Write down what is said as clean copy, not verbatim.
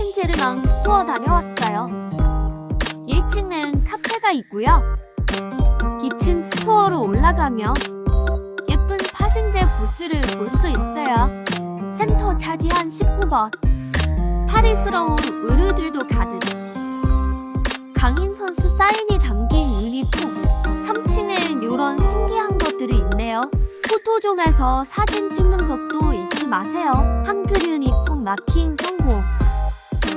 파생제르망 스토어 다녀왔어요. 1층은 카페가 있고요. 2층 스토어로 올라가면 예쁜 파생제 부스를 볼 수 있어요. 센터 차지한 19번. 파리스러운 의류들도 가득. 강인 선수 사인이 담긴 유니폼. 3층엔 이런 신기한 것들이 있네요. 포토존에서 사진 찍는 것도 잊지 마세요. 한글 유니폼 마킹 성공.